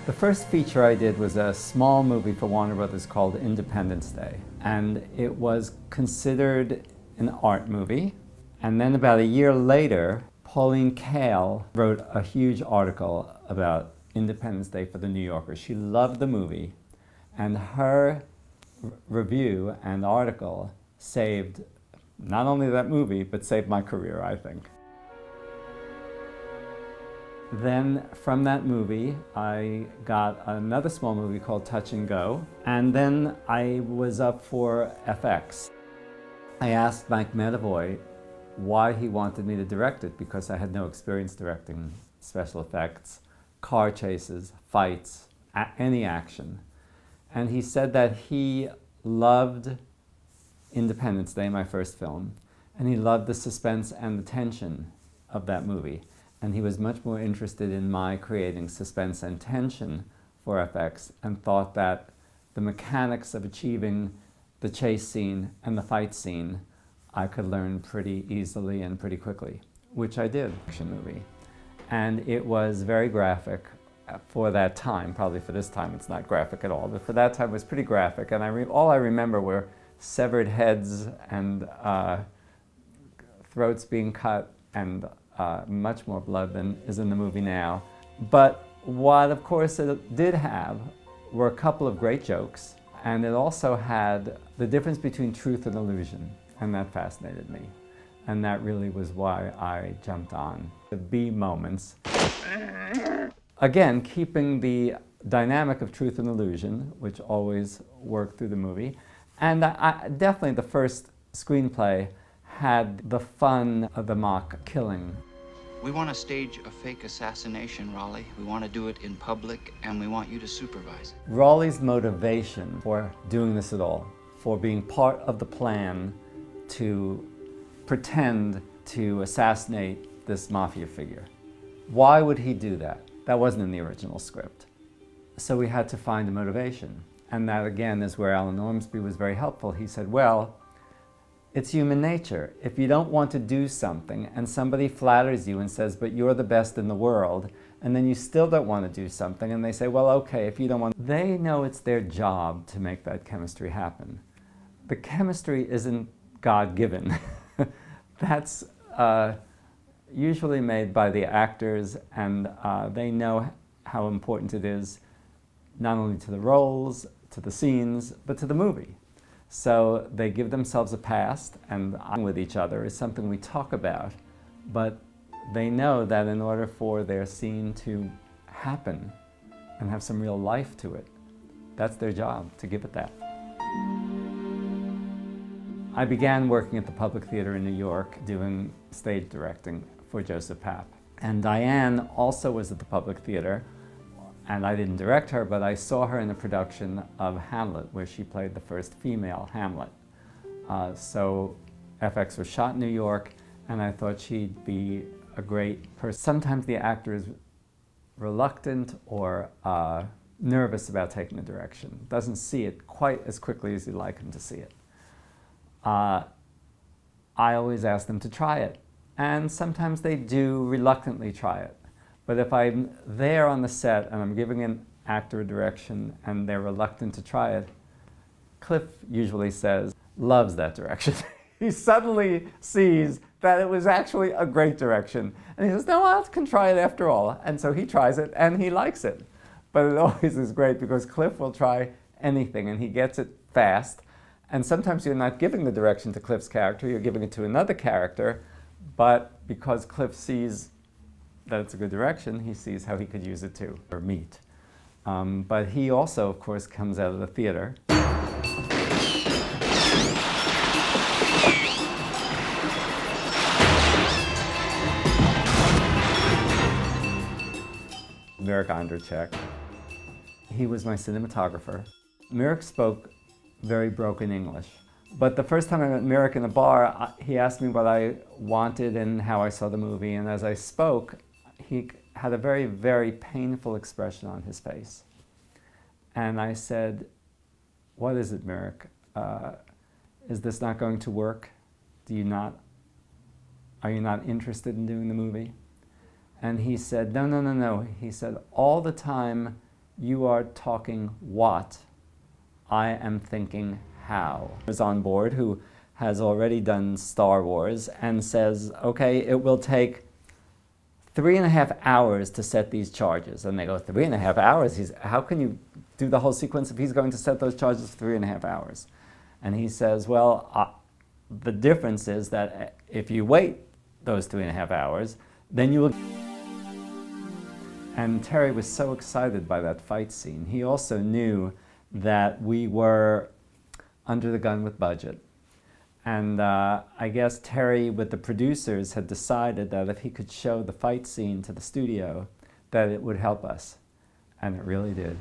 The first feature I did was a small movie for Warner Brothers called Independence Day. And it was considered an art movie. And then about a year later, Pauline Kael wrote a huge article about Independence Day for The New Yorker. She loved the movie. And her review and article saved not only that movie, but saved my career, I think. Then from that movie, I got another small movie called Touch and Go, and then I was up for FX. I asked Mike Medavoy why he wanted me to direct it, because I had no experience directing special effects, car chases, fights, any action. And he said that he loved Independence Day, my first film, and he loved the suspense and the tension of that movie. And he was much more interested in my creating suspense and tension for FX, and thought that the mechanics of achieving the chase scene and the fight scene I could learn pretty easily and pretty quickly, which I did. Action movie. And it was very graphic for that time. Probably for this time it's not graphic at all, but for that time it was pretty graphic. And all I remember were severed heads and throats being cut, and much more blood than is in the movie now. But what, of course, it did have were a couple of great jokes, and it also had the difference between truth and illusion, and that fascinated me. And that really was why I jumped on. The B moments. Again, keeping the dynamic of truth and illusion, which always worked through the movie. And definitely the first screenplay had the fun of the mock killing. We want to stage a fake assassination, Raleigh. We want to do it in public, and we want you to supervise it. Raleigh's motivation for doing this at all, for being part of the plan to pretend to assassinate this mafia figure. Why would he do that? That wasn't in the original script. So we had to find a motivation. And that, again, is where Alan Ormsby was very helpful. He said, well, it's human nature. If you don't want to do something and somebody flatters you and says, but you're the best in the world, and then you still don't want to do something, and they say, well, okay, if you don't want, they know it's their job to make that chemistry happen. The chemistry isn't God-given. That's usually made by the actors, and they know how important it is, not only to the roles, to the scenes, but to the movie. So they give themselves a pass, and with each other is something we talk about, but they know that in order for their scene to happen and have some real life to it, that's their job, to give it that. I began working at the Public Theater in New York doing stage directing for Joseph Papp. And Diane also was at the Public Theater, and I didn't direct her, but I saw her in a production of Hamlet, where she played the first female Hamlet. So FX was shot in New York, and I thought she'd be a great person. Sometimes the actor is reluctant or nervous about taking a direction, doesn't see it quite as quickly as you'd like him to see it. I always ask them to try it, and sometimes they do reluctantly try it. But if I'm there on the set and I'm giving an actor a direction and they're reluctant to try it, Cliff usually loves that direction. He suddenly sees that it was actually a great direction. And he says, no, I can try it after all. And so he tries it and he likes it. But it always is great because Cliff will try anything and he gets it fast. And sometimes you're not giving the direction to Cliff's character, you're giving it to another character. But because Cliff sees that it's a good direction, he sees how he could use it too, or meet. But he also, of course, comes out of the theater. Mirek Andrechek. He was my cinematographer. Mirek spoke very broken English. But the first time I met Mirek in a bar, he asked me what I wanted and how I saw the movie. And as I spoke, he had a very, very painful expression on his face. And I said, what is it, Mirek? Is this not going to work? Are you not interested in doing the movie? And he said, no. He said, all the time You are talking what? I am thinking how. Is on board who has already done Star Wars and says, okay, it will take 3.5 hours to set these charges. And they go, 3.5 hours? How can you do the whole sequence if he's going to set those charges for 3.5 hours? And he says, well, the difference is that if you wait those 3.5 hours, then you will... And Terry was so excited by that fight scene. He also knew that we were under the gun with budget. And I guess Terry, with the producers, had decided that if he could show the fight scene to the studio, that it would help us. And it really did.